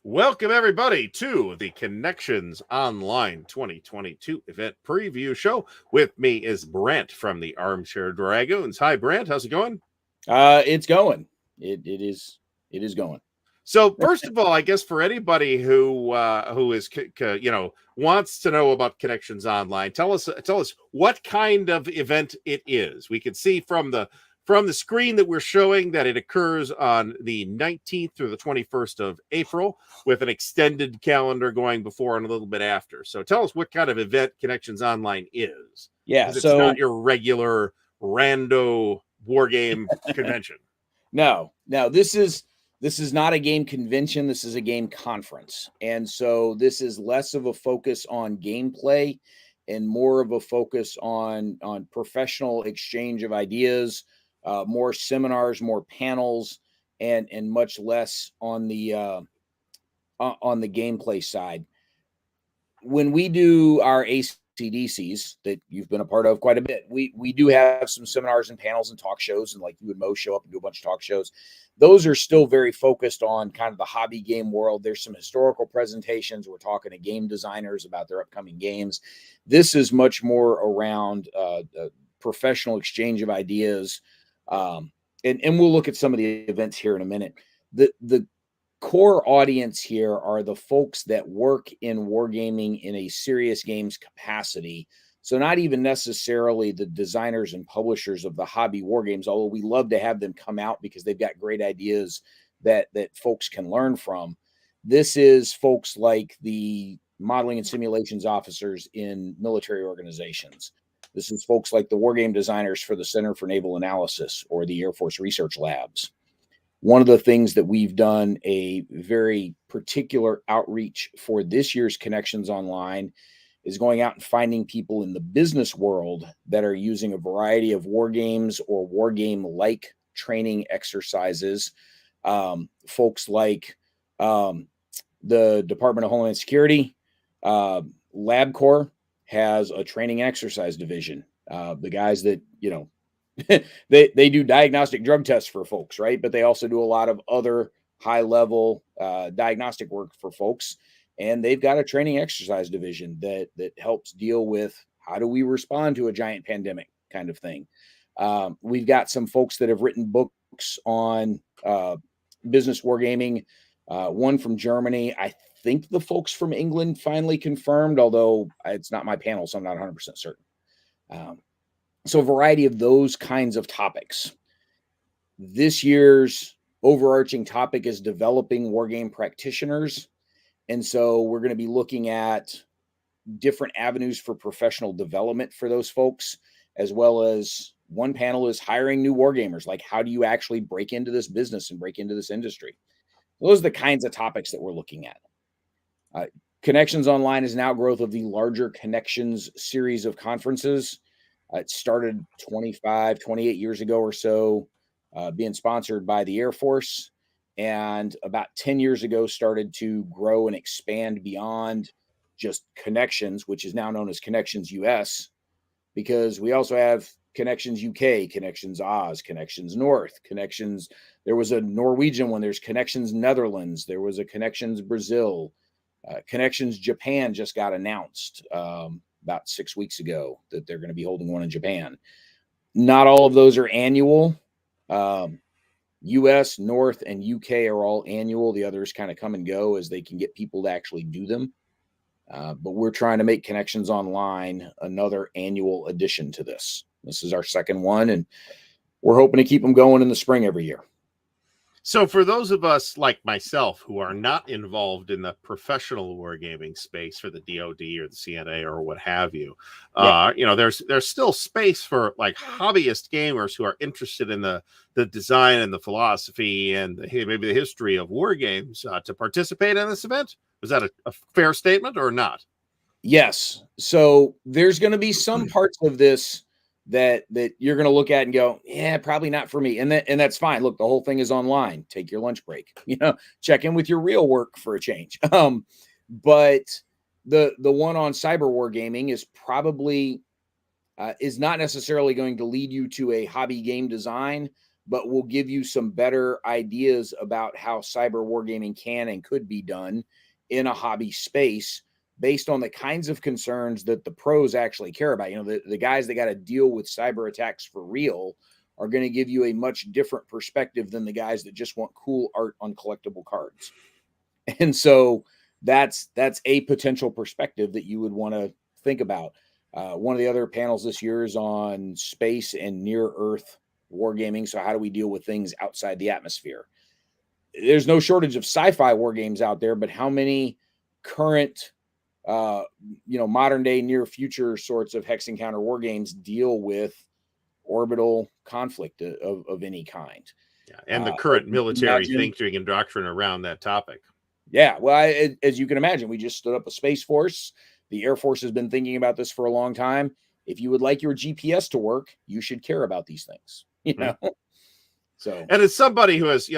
Welcome, everybody, to the Connections Online 2022 event preview show. With me is Brent from the Armchair Dragoons. Hi, Brent. How's it going? It's going. It is going. So, first of all, I guess for anybody who is wants to know about Connections Online, tell us what kind of event it is. We can see from the screen that we're showing that it occurs on the 19th through the 21st of April, with an extended calendar going before and a little bit after. So, tell us what kind of event Connections Online is. Yeah, Because it's not your regular rando war game convention. No, this is not a game convention. This is a game conference. And so this is less of a focus on gameplay and more of a focus on professional exchange of ideas, more seminars, more panels, and much less on the gameplay side. When we do our ACDCs that you've been a part of quite a bit, we do have some seminars and panels and talk shows, and like you and Mo show up and do a bunch of talk shows. Those are still very focused on kind of the hobby game world. There's some historical presentations. We're talking to game designers about their upcoming games. This is much more around professional exchange of ideas. And we'll look at some of the events here in a minute. The core audience here are the folks that work in wargaming in a serious games capacity. So not even necessarily the designers and publishers of the hobby wargames, although we love to have them come out because they've got great ideas that folks can learn from. This is folks like the modeling and simulations officers in military organizations. This is folks like the wargame designers for the Center for Naval Analysis or the Air Force Research Labs. One of the things that we've done a very particular outreach for this year's Connections Online is going out and finding people in the business world that are using a variety of war games or war game-like training exercises. Folks like the Department of Homeland Security, LabCorp has a training exercise division. The guys that, they do diagnostic drug tests for folks, right? But they also do a lot of other high-level diagnostic work for folks. And they've got a training exercise division that helps deal with how do we respond to a giant pandemic kind of thing. We've got some folks that have written books on business wargaming, one from Germany. I think the folks from England finally confirmed, although it's not my panel, so I'm not 100% certain. So a variety of those kinds of topics. This year's overarching topic is developing wargame practitioners. And so we're going to be looking at different avenues for professional development for those folks, as well as one panel is hiring new wargamers. Like, how do you actually break into this business and break into this industry? Those are the kinds of topics that we're looking at. Connections Online is an outgrowth of the larger Connections series of conferences. It started 28 years ago or so, being sponsored by the Air Force. And about 10 years ago, started to grow and expand beyond just Connections, which is now known as Connections US, because we also have Connections UK, Connections Oz, Connections North, Connections. There was a Norwegian one. There's Connections Netherlands. There was a Connections Brazil. Connections Japan just got announced about 6 weeks ago that they're going to be holding one in Japan. Not all of those are annual. US, North, and UK are all annual. The others kind of come and go as they can get people to actually do them. But we're trying to make Connections Online another annual addition to this. This is our second one, and we're hoping to keep them going in the spring every year. So for those of us like myself who are not involved in the professional wargaming space for the DoD or the CNA or what have you, there's still space for like hobbyist gamers who are interested in the design and the philosophy and maybe the history of war games to participate in this event. Was that a fair statement or not? Yes. So there's going to be some parts of this that you're going to look at and go, yeah, probably not for me. And that's fine. Look, the whole thing is online. Take your lunch break, check in with your real work for a change. But the one on cyber war gaming is probably is not necessarily going to lead you to a hobby game design, but will give you some better ideas about how cyber wargaming can and could be done in a hobby space based on the kinds of concerns that the pros actually care about. You know, the guys that got to deal with cyber attacks for real are going to give you a much different perspective than the guys that just want cool art on collectible cards. And so that's a potential perspective that you would want to think about. One of the other panels this year is on space and near Earth wargaming. So how do we deal with things outside the atmosphere? There's no shortage of sci-fi war games out there, but how many current, modern day near future sorts of hex encounter war games deal with orbital conflict of any kind? Yeah, and the current military thinking and doctrine around that topic. Yeah, well, as you can imagine, we just stood up a Space Force. The Air Force has been thinking about this for a long time. If you would like your GPS to work, you should care about these things. You know, so. And as somebody who has,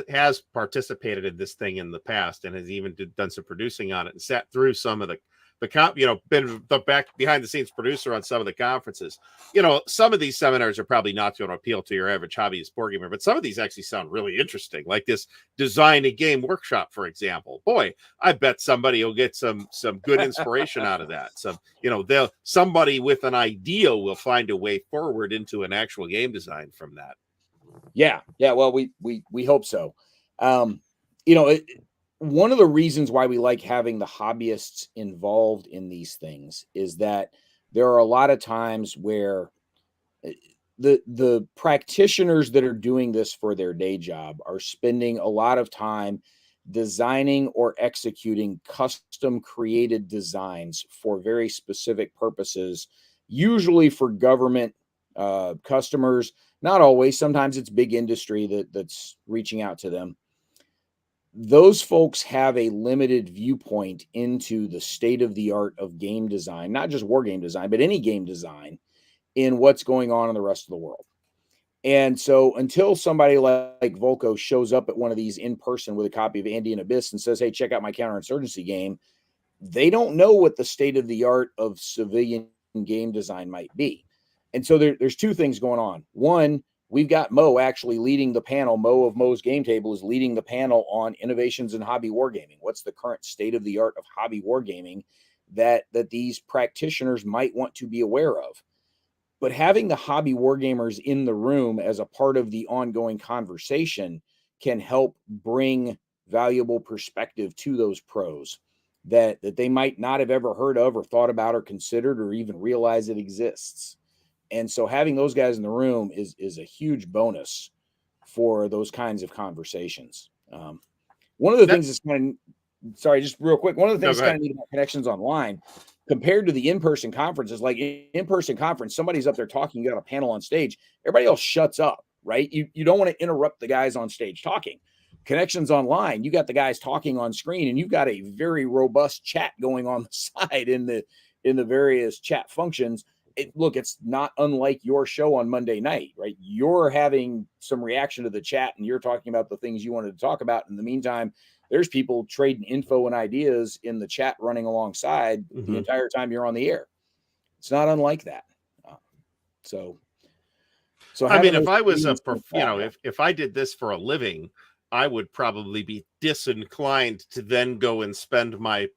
has participated in this thing in the past and has even done some producing on it and sat through some of the been the back behind the scenes producer on some of the conferences. Some of these seminars are probably not going to appeal to your average hobbyist board gamer, but some of these actually sound really interesting. Like this design a game workshop, for example. Boy, I bet somebody will get some good inspiration out of that. Somebody with an idea will find a way forward into an actual game design from that. Yeah. Well, we hope so. One of the reasons why we like having the hobbyists involved in these things is that there are a lot of times where the practitioners that are doing this for their day job are spending a lot of time designing or executing custom created designs for very specific purposes, usually for government customers. Not always. Sometimes it's big industry that's reaching out to them. Those folks have a limited viewpoint into the state of the art of game design, not just war game design, but any game design in what's going on in the rest of the world. And so until somebody like Volko shows up at one of these in person with a copy of Andean Abyss and says, hey, check out my counterinsurgency game, they don't know what the state of the art of civilian game design might be. And so there's two things going on. One, we've got Mo actually leading the panel. Mo of Mo's Game Table is leading the panel on innovations in hobby wargaming. What's the current state of the art of hobby wargaming that these practitioners might want to be aware of? But having the hobby wargamers in the room as a part of the ongoing conversation can help bring valuable perspective to those pros that they might not have ever heard of or thought about or considered or even realize it exists. And so having those guys in the room is a huge bonus for those kinds of conversations. One of the things that's kind of, sorry, just real quick. One of the things kind of neat about Connections Online compared to the in-person conferences, like in-person conference, somebody's up there talking, you got a panel on stage, everybody else shuts up, right? You don't want to interrupt the guys on stage talking. Connections Online, you got the guys talking on screen and you've got a very robust chat going on the side in the various chat functions. It's not unlike your show on Monday night, right? You're having some reaction to the chat and you're talking about the things you wanted to talk about. In the meantime, there's people trading info and ideas in the chat running alongside the entire time you're on the air. It's not unlike that. So I mean, if I was if I did this for a living, I would probably be disinclined to then go and spend my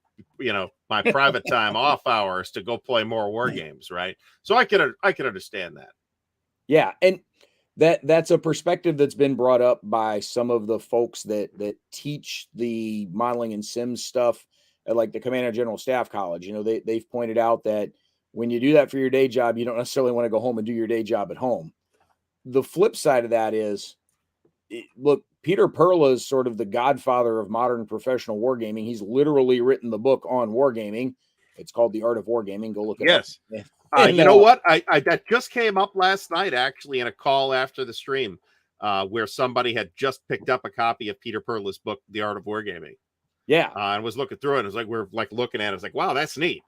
private time off hours to go play more war games, right? So I could understand that. Yeah, and that's a perspective that's been brought up by some of the folks that teach the modeling and sims stuff at like the Command and General Staff College. They've pointed out that when you do that for your day job, you don't necessarily want to go home and do your day job at home. The flip side of that is, look, Peter Perla is sort of the godfather of modern professional wargaming. He's literally written the book on wargaming. It's called The Art of Wargaming. Go look it up. Yes. You know what? I that just came up last night, actually, in a call after the stream, where somebody had just picked up a copy of Peter Perla's book, The Art of Wargaming. Yeah. And was looking through it. And we're looking at it. It's like, wow, that's neat.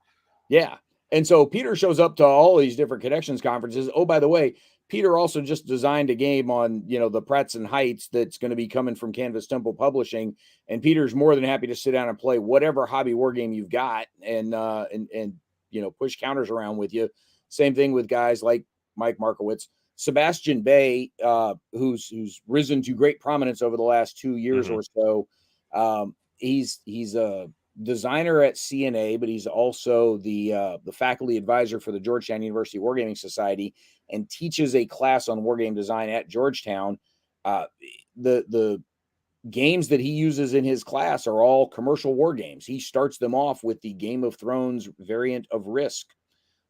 Yeah. And so Peter shows up to all these different Connections conferences. Oh, by the way, Peter also just designed a game on, the Pratt's and Heights that's going to be coming from Canvas Temple Publishing. And Peter's more than happy to sit down and play whatever hobby war game you've got and push counters around with you. Same thing with guys like Mike Markowitz. Sebastian Bay, who's risen to great prominence over the last 2 years or so. He's a designer at CNA, but he's also the faculty advisor for the Georgetown University Wargaming Society and teaches a class on wargame design at Georgetown. The games that he uses in his class are all commercial war games. He starts them off with the Game of Thrones variant of Risk.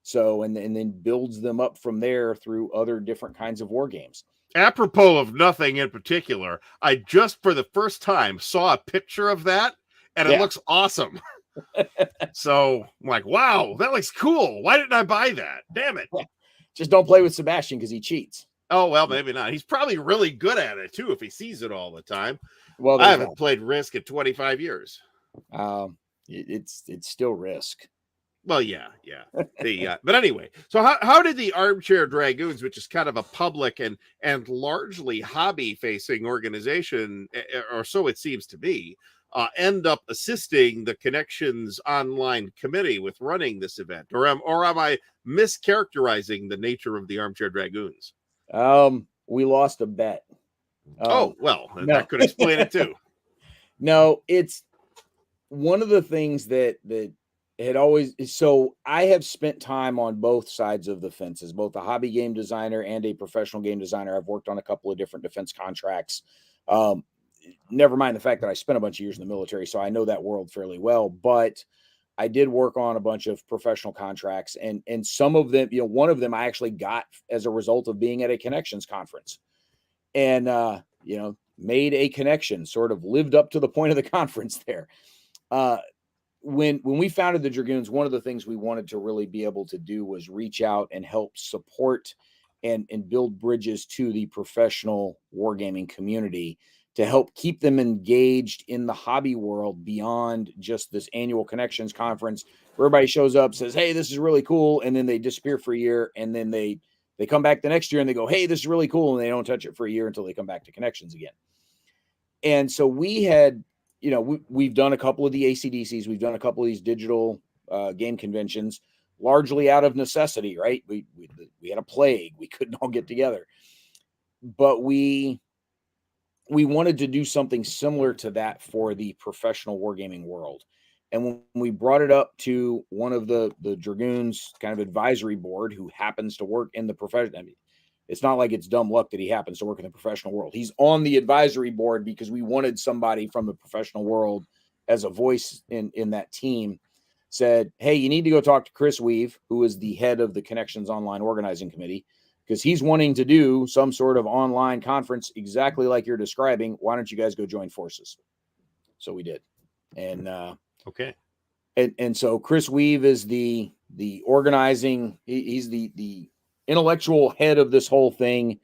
So, and then builds them up from there through other different kinds of war games. Apropos of nothing in particular, I just for the first time saw a picture of that, and it looks awesome. So I'm like, wow, that looks cool. Why didn't I buy that? Damn it. Just don't play with Sebastian because he cheats. Oh, well, maybe not. He's probably really good at it, too, if he sees it all the time. Well, I haven't played Risk in 25 years. It's still Risk. Well, yeah. But anyway, so how did the Armchair Dragoons, which is kind of a public and largely hobby-facing organization, or so it seems to be, end up assisting the Connections Online committee with running this event? Or am I mischaracterizing the nature of the Armchair Dragoons? We lost a bet. No. That could explain it too. No, it's one of the things that had always. So I have spent time on both sides of the fence, as both a hobby game designer and a professional game designer. I've worked on a couple of different defense contracts. Never mind the fact that I spent a bunch of years in the military, so I know that world fairly well. But I did work on a bunch of professional contracts, and some of them, one of them I actually got as a result of being at a Connections conference, and made a connection, sort of lived up to the point of the conference there. When we founded the Dragoons, one of the things we wanted to really be able to do was reach out and help support and build bridges to the professional wargaming community to help keep them engaged in the hobby world beyond just this annual Connections conference where everybody shows up, says, hey, this is really cool. And then they disappear for a year. And then they come back the next year and they go, hey, this is really cool. And they don't touch it for a year until they come back to Connections again. And so we had, we've done a couple of the ACDCs. We've done a couple of these digital game conventions, largely out of necessity, right? We had a plague. We couldn't all get together. But we wanted to do something similar to that for the professional wargaming world. And when we brought it up to one of the Dragoons kind of advisory board, who happens to work in the profession, I mean, it's not like it's dumb luck that he happens to work in the professional world. He's on the advisory board because we wanted somebody from the professional world as a voice in that team. Said, hey, you need to go talk to Chris Weave, who is the head of the Connections Online Organizing Committee, because he's wanting to do some sort of online conference exactly like you're describing. Why don't you guys go join forces? So we did. And okay. And so Chris Weave is the organizing, he's the intellectual head of this whole thing.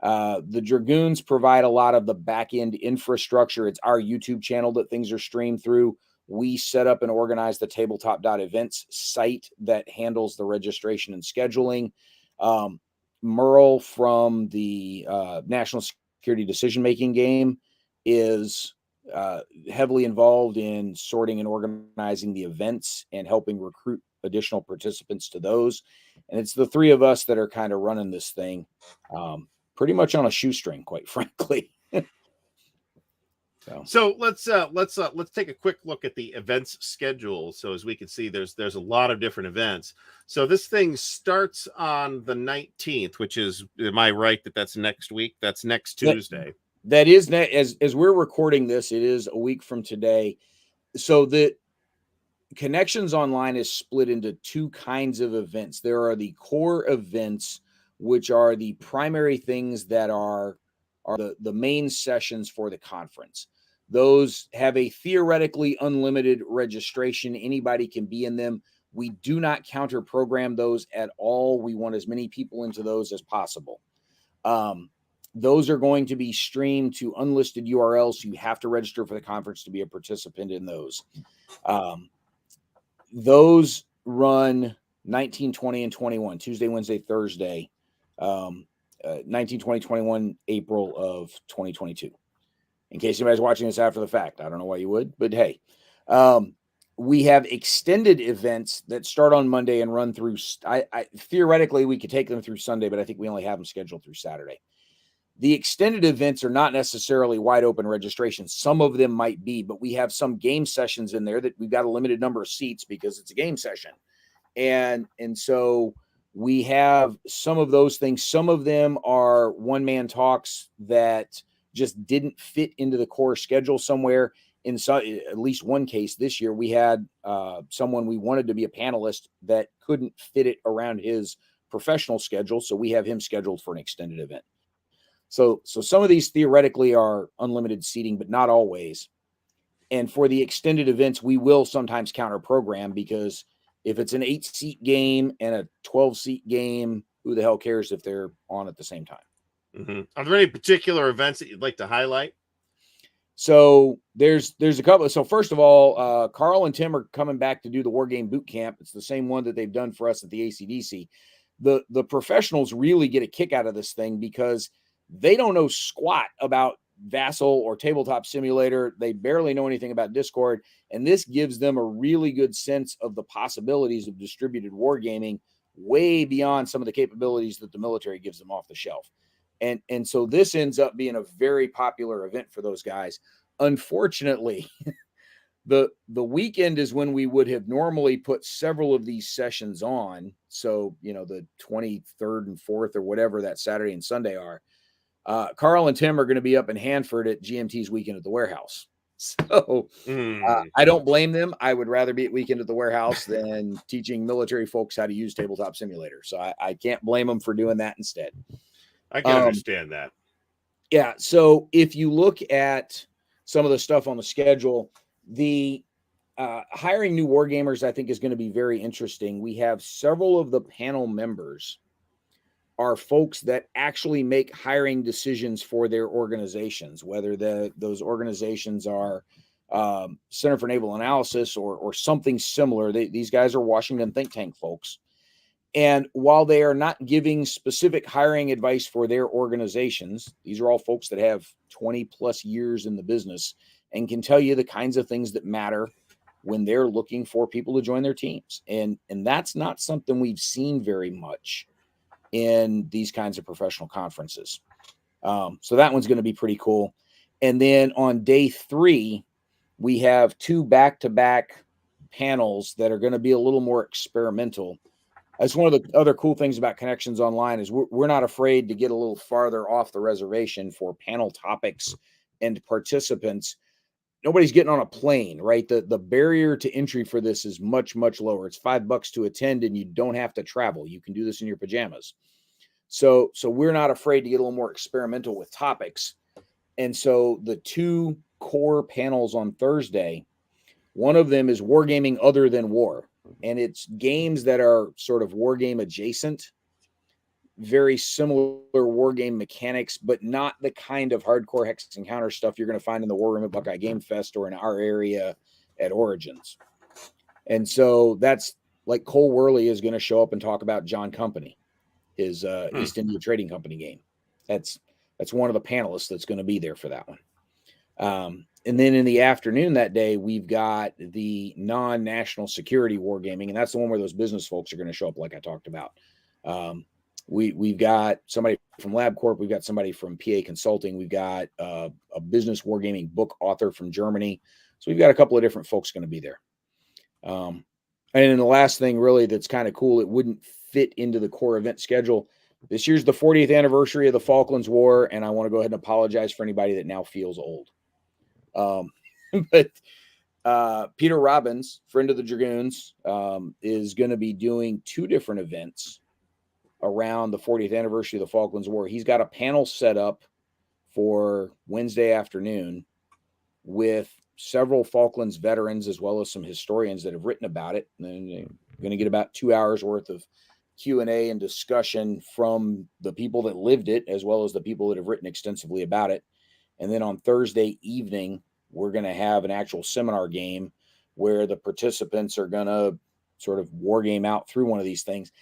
The Dragoons provide a lot of the back end infrastructure. It's our YouTube channel that things are streamed through. We set up and organize the tabletop.events site that handles the registration and scheduling. Merle from the National Security Decision-Making game is heavily involved in sorting and organizing the events and helping recruit additional participants to those. And it's the three of us that are kind of running this thing pretty much on a shoestring, quite frankly. So let's take a quick look at the events schedule. So as we can see, there's a lot of different events. So this thing starts on the 19th, which is, am I right that that's next week? That's next Tuesday. That is, as we're recording this, it is a week from today. So the Connections Online is split into two kinds of events. There are the core events, which are the primary things that are the main sessions for the conference. Those have a theoretically unlimited registration. Anybody can be in them. We do not counter program those at all. We want as many people into those as possible. Those are going to be streamed to unlisted URLs. So you have to register for the conference to be a participant in those. Those run 19, 20, and 21, Tuesday, Wednesday, Thursday, 19, 20, 21, April of 2022. In case anybody's watching this after the fact, I don't know why you would, but hey, we have extended events that start on Monday and run through. Theoretically, we could take them through Sunday, but I think we only have them scheduled through Saturday. The extended events are not necessarily wide open registration. Some of them might be, but we have some game sessions in there that we've got a limited number of seats because it's a game session. And so we have some of those things. Some of them are one-man talks that just didn't fit into the core schedule somewhere. In at least one case this year, we had someone we wanted to be a panelist that couldn't fit it around his professional schedule. So we have him scheduled for an extended event. So some of these theoretically are unlimited seating, but not always. And for the extended events, we will sometimes counter program because if it's an 8-seat game and a 12-seat game, who the hell cares if they're on at the same time? Mm-hmm. Are there any particular events that you'd like to highlight? So there's a couple. So first of all, Carl and Tim are coming back to do the War Game Boot Camp. It's the same one that they've done for us at the ACDC. The professionals really get a kick out of this thing because they don't know squat about Vassal or Tabletop Simulator. They barely know anything about Discord. And this gives them a really good sense of the possibilities of distributed wargaming way beyond some of the capabilities that the military gives them off the shelf. And so this ends up being a very popular event for those guys. Unfortunately, the weekend is when we would have normally put several of these sessions on. So, the 23rd and 4th or whatever that Saturday and Sunday are. Carl and Tim are going to be up in Hanford at GMT's Weekend at the Warehouse. So I don't blame them. I would rather be at Weekend at the Warehouse than teaching military folks how to use Tabletop Simulator. So I can't blame them for doing that instead. I can understand that. Yeah. So if you look at some of the stuff on the schedule, the hiring new wargamers, I think, is going to be very interesting. We have several of the panel members are folks that actually make hiring decisions for their organizations, whether those organizations are Center for Naval Analysis or something similar. These guys are Washington think tank folks. And while they are not giving specific hiring advice for their organizations, these are all folks that have 20 plus years in the business and can tell you the kinds of things that matter when they're looking for people to join their teams. And that's not something we've seen very much in these kinds of professional conferences. So that one's going to be pretty cool. And then on day 3, we have 2 back-to-back panels that are going to be a little more experimental. That's one of the other cool things about Connections Online is we're not afraid to get a little farther off the reservation for panel topics and participants. Nobody's getting on a plane, right? The barrier to entry for this is much, much lower. It's $5 to attend and you don't have to travel. You can do this in your pajamas. So we're not afraid to get a little more experimental with topics. And so the 2 core panels on Thursday, one of them is wargaming other than war. And it's games that are sort of war game adjacent, very similar war game mechanics, but not the kind of hardcore hex and counter stuff you're going to find in the War Room at Buckeye Game Fest or in our area at Origins. And so that's like Cole Worley is going to show up and talk about John Company, his East India Trading Company game. That's one of the panelists that's going to be there for that one. And then in the afternoon that day, we've got the non-national security wargaming, and that's the one where those business folks are going to show up, like I talked about. We've got somebody from LabCorp, we've got somebody from PA Consulting, we've got a business wargaming book author from Germany. So we've got a couple of different folks going to be there. And then the last thing really that's kind of cool, it wouldn't fit into the core event schedule. This year's the 40th anniversary of the Falklands War, and I want to go ahead and apologize for anybody that now feels old. But Peter Robbins, friend of the Dragoons, is going to be doing 2 different events around the 40th anniversary of the Falklands War. He's got a panel set up for Wednesday afternoon with several Falklands veterans as well as some historians that have written about it. And they're going to get about 2 hours worth of Q&A and discussion from the people that lived it as well as the people that have written extensively about it. And then on Thursday evening, we're going to have an actual seminar game where the participants are going to sort of war game out through one of these things.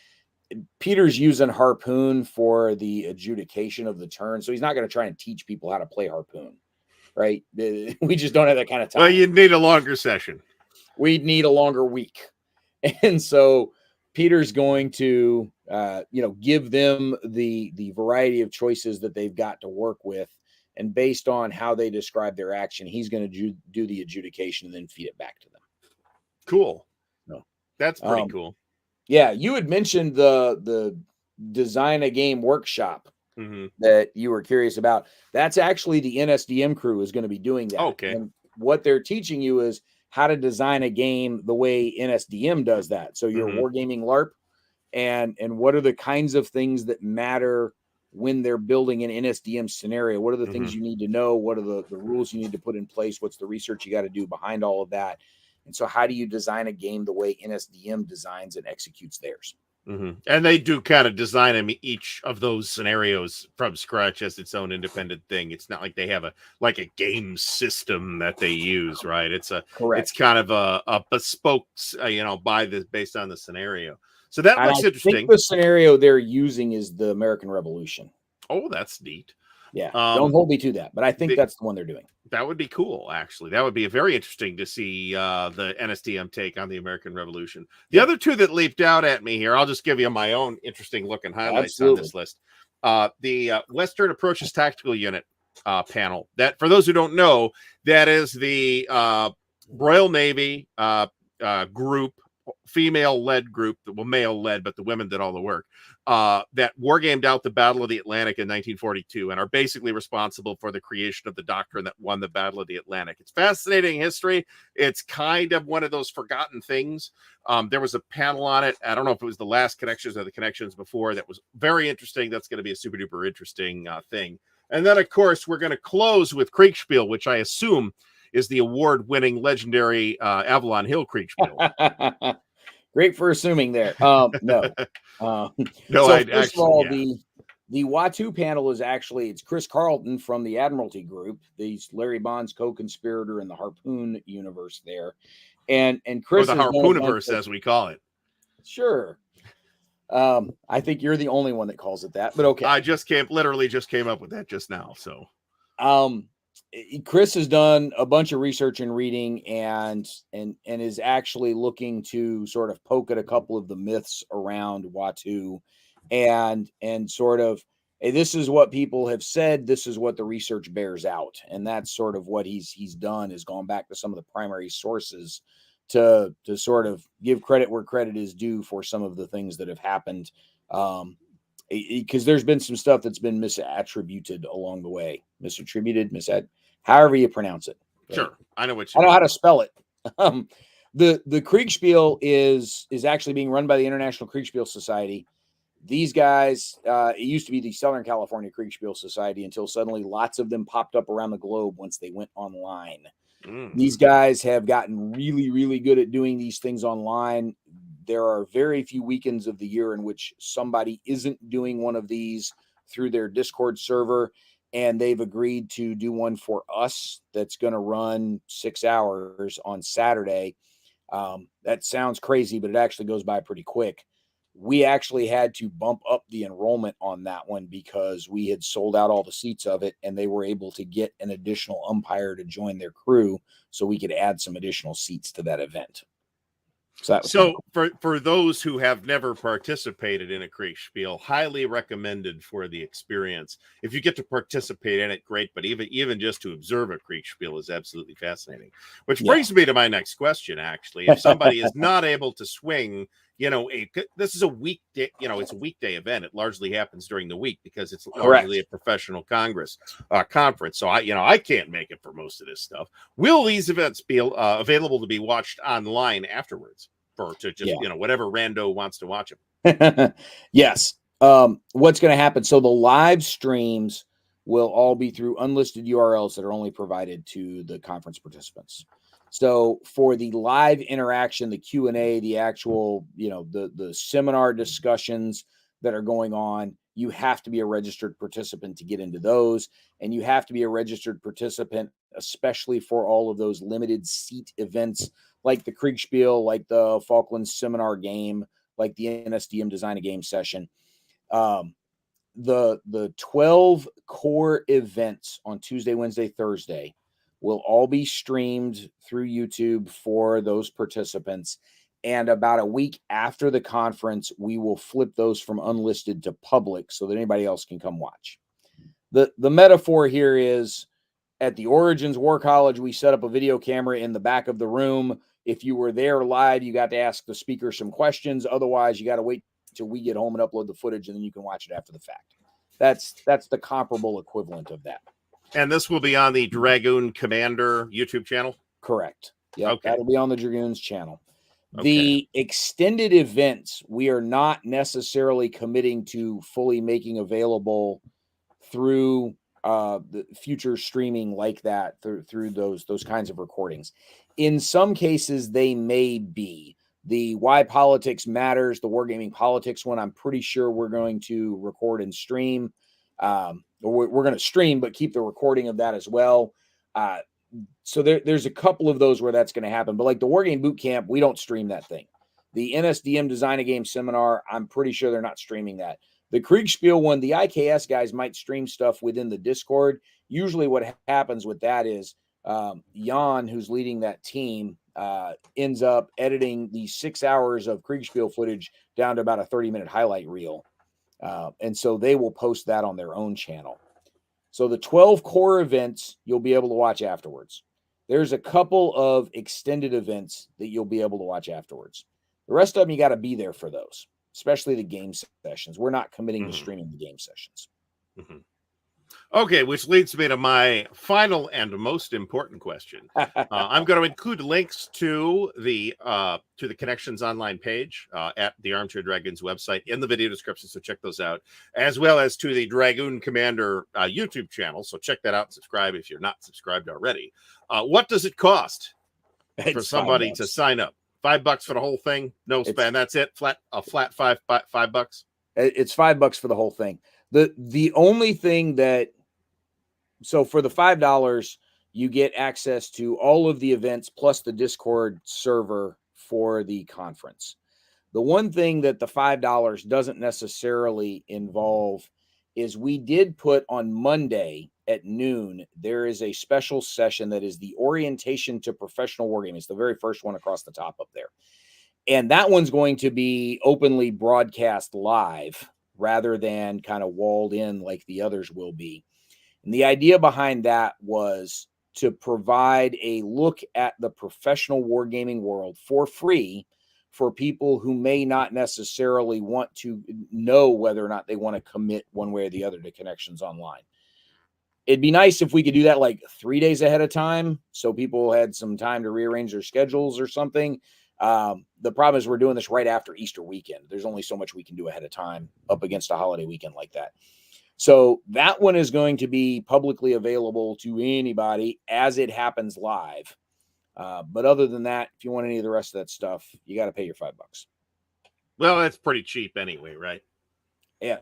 Peter's using Harpoon for the adjudication of the turn, so he's not going to try and teach people how to play Harpoon, right? We just don't have that kind of time. Well, you'd need a longer session. we'd need a longer week. And so Peter's going to, give them the variety of choices that they've got to work with. And based on how they describe their action, he's going to do the adjudication and then feed it back to them. Cool. No. That's pretty cool. Yeah, you had mentioned the design a game workshop that you were curious about. That's actually the NSDM crew is going to be doing that. Okay. And what they're teaching you is how to design a game the way NSDM does that. So your wargaming LARP and what are the kinds of things that matter when they're building an NSDM scenario? What are the things you need to know? What are the rules you need to put in place? What's the research you got to do behind all of that? And so how do you design a game the way NSDM designs and executes theirs? And they do kind of design them each of those scenarios from scratch as its own independent thing. It's not like they have a game system that they use, right? It's kind of a bespoke, based on the scenario. So that looks interesting. I think the scenario they're using is the American Revolution. Oh, that's neat. Yeah, don't hold me to that, but I think that's the one they're doing. That would be cool, actually. That would be very interesting to see the NSDM take on the American Revolution. The other two that leaped out at me here, I'll just give you my own interesting looking highlights on this list. The Western Approaches Tactical Unit panel. That, for those who don't know, that is the Royal Navy group, female-led group, male-led, but the women did all the work, that wargamed out the Battle of the Atlantic in 1942 and are basically responsible for the creation of the doctrine that won the Battle of the Atlantic. It's fascinating history. It's kind of one of those forgotten things. There was a panel on it. I don't know if it was the last Connections or the Connections before. That was very interesting. That's going to be a super duper interesting thing. And then, of course, we're going to close with Kriegspiel, which I assume is the award-winning legendary Avalon Hill Kriegspiel. Great for assuming there. No. First of all, the Watu panel is actually, it's Chris Carlton from the Admiralty Group. He's Larry Bond's co-conspirator in the Harpoon universe there. And Chris, or the Harpooniverse, as we call it. Sure. I think you're the only one that calls it that, but okay. I literally just came up with that just now. So, Chris has done a bunch of research and reading and is actually looking to sort of poke at a couple of the myths around Watu and sort of, hey, this is what people have said. This is what the research bears out. And that's sort of what he's done, is gone back to some of the primary sources to sort of give credit where credit is due for some of the things that have happened. Because there's been some stuff that's been misattributed along the way. However you pronounce it. Right? Sure. I know what you I know how to spell it. The Kriegspiel is actually being run by the International Kriegspiel Society. These guys, it used to be the Southern California Kriegspiel Society until suddenly lots of them popped up around the globe once they went online. These guys have gotten really, really good at doing these things online. There are very few weekends of the year in which somebody isn't doing one of these through their Discord server, and they've agreed to do one for us that's going to run 6 hours on Saturday. That sounds crazy, but it actually goes by pretty quick. We actually had to bump up the enrollment on that one because we had sold out all the seats of it, and they were able to get an additional umpire to join their crew so we could add some additional seats to that event. So for those who have never participated in a Kriegspiel, highly recommended for the experience. If you get to participate in it, great. But even just to observe a Kriegspiel is absolutely fascinating. Which brings me to my next question, actually. If somebody is not able to swing, this is a weekday, it's a weekday event. It largely happens during the week because it's largely a professional conference. So I can't make it for most of this stuff. Will these events be available to be watched online afterwards whatever rando wants to watch them? Yes. What's going to happen? So the live streams will all be through unlisted URLs that are only provided to the conference participants. So for the live interaction, the Q&A, the actual, the seminar discussions that are going on, you have to be a registered participant to get into those. And you have to be a registered participant, especially for all of those limited seat events like the Kriegspiel, like the Falklands seminar game, like the NSDM Design a Game session. The 12 core events on Tuesday, Wednesday, Thursday will all be streamed through YouTube for those participants. And about a week after the conference, we will flip those from unlisted to public so that anybody else can come watch. The metaphor here is, at the Origins War College, we set up a video camera in the back of the room. If you were there live, you got to ask the speaker some questions. Otherwise, you got to wait till we get home and upload the footage, and then you can watch it after the fact. That's the comparable equivalent of that. And this will be on the Dragoon Commander YouTube channel? Correct. Yeah, okay. That'll be on the Dragoons channel. Okay. The extended events, we are not necessarily committing to fully making available through the future streaming like that, through those kinds of recordings. In some cases, they may be. The Why Politics Matters, the Wargaming Politics one, I'm pretty sure we're going to record and stream. We're going to stream, but keep the recording of that as well. So there's a couple of those where that's going to happen. But like the Wargame Boot Camp, we don't stream that thing. The NSDM Design a Game Seminar, I'm pretty sure they're not streaming that. The Kriegspiel one, the IKS guys might stream stuff within the Discord. Usually what happens with that is Jan, who's leading that team, ends up editing the 6 hours of Kriegspiel footage down to about a 30-minute highlight reel. And so they will post that on their own channel. So the 12 core events, you'll be able to watch afterwards. There's a couple of extended events that you'll be able to watch afterwards. The rest of them, you got to be there for those, especially the game sessions. We're not committing to streaming the game sessions. Mm-hmm. Okay, which leads me to my final and most important question. I'm going to include links to the Connections Online page at the Armchair Dragoons website in the video description, so check those out, as well as to the Dragoon Commander YouTube channel. So check that out and subscribe if you're not subscribed already. What does it cost for somebody to sign up? $5 for the whole thing? No spam. That's it. Flat $5. It's $5 for the whole thing. The only thing that, so for the $5, you get access to all of the events plus the Discord server for the conference. The one thing that the $5 doesn't necessarily involve is we did put on Monday at noon, there is a special session that is the Orientation to Professional Wargaming. It's the very first one across the top up there. And that one's going to be openly broadcast live rather than kind of walled in like the others will be. And the idea behind that was to provide a look at the professional wargaming world for free for people who may not necessarily want to know whether or not they want to commit one way or the other to Connections Online. It'd be nice if we could do that like 3 days ahead of time so people had some time to rearrange their schedules or something. The problem is we're doing this right after Easter weekend. There's only so much we can do ahead of time up against a holiday weekend like that. So that one is going to be publicly available to anybody as it happens live. But other than that, if you want any of the rest of that stuff, you got to pay your $5. Well, that's pretty cheap anyway, right? Yeah.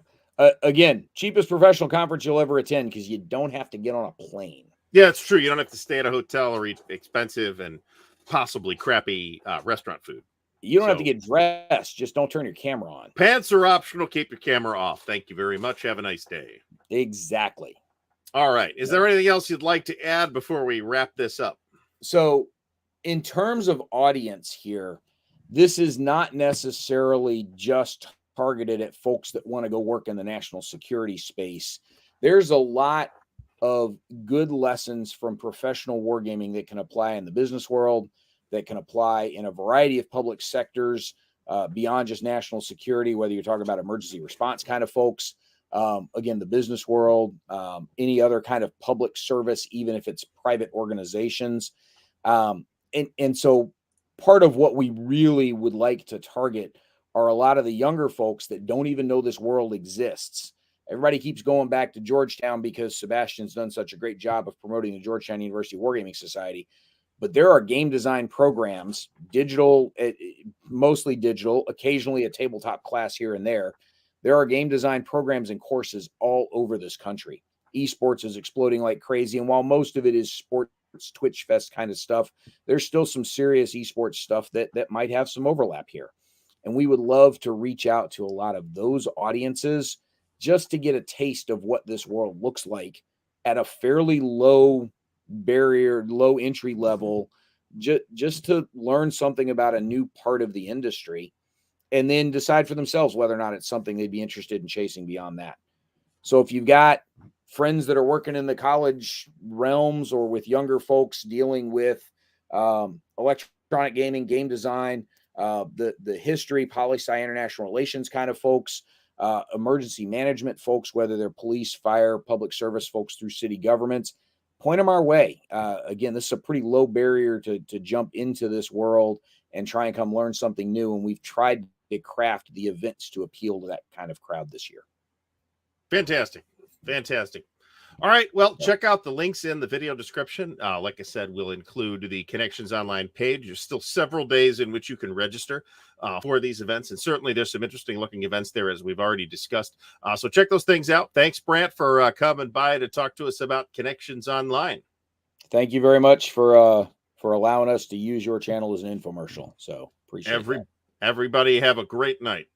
Again, cheapest professional conference you'll ever attend because you don't have to get on a plane. Yeah, it's true. You don't have to stay at a hotel or eat expensive and possibly crappy restaurant food. You don't have to get dressed. Just don't turn your camera on. Pants are optional. Keep your camera off. Thank you very much. Have a nice day. Exactly. All right. Is there anything else you'd like to add before we wrap this up? So in terms of audience here, this is not necessarily just targeted at folks that want to go work in the national security space. There's a lot of good lessons from professional wargaming that can apply in the business world, that can apply in a variety of public sectors beyond just national security, whether you're talking about emergency response kind of folks, again, the business world, any other kind of public service, even if it's private organizations. And so part of what we really would like to target are a lot of the younger folks that don't even know this world exists. Everybody keeps going back to Georgetown because Sebastian's done such a great job of promoting the Georgetown University Wargaming Society. But there are game design programs, digital, mostly digital, occasionally a tabletop class here and there. There are game design programs and courses all over this country. Esports is exploding like crazy. And while most of it is sports, Twitch Fest kind of stuff, there's still some serious esports stuff that might have some overlap here. And we would love to reach out to a lot of those audiences just to get a taste of what this world looks like at a fairly low barrier, low entry level, just to learn something about a new part of the industry, and then decide for themselves whether or not it's something they'd be interested in chasing beyond that. So if you've got friends that are working in the college realms or with younger folks dealing with electronic gaming, game design, the history, poli-sci, international relations kind of folks, emergency management folks, whether they're police, fire, public service folks through city governments, point them our way. Again, this is a pretty low barrier to jump into this world and try and come learn something new. And we've tried to craft the events to appeal to that kind of crowd this year. Fantastic. Fantastic. All right. Well, check out the links in the video description. Like I said, we'll include the Connections Online page. There's still several days in which you can register for these events. And certainly there's some interesting looking events there, as we've already discussed. So check those things out. Thanks, Brant, for coming by to talk to us about Connections Online. Thank you very much for allowing us to use your channel as an infomercial. So appreciate it. Everybody have a great night.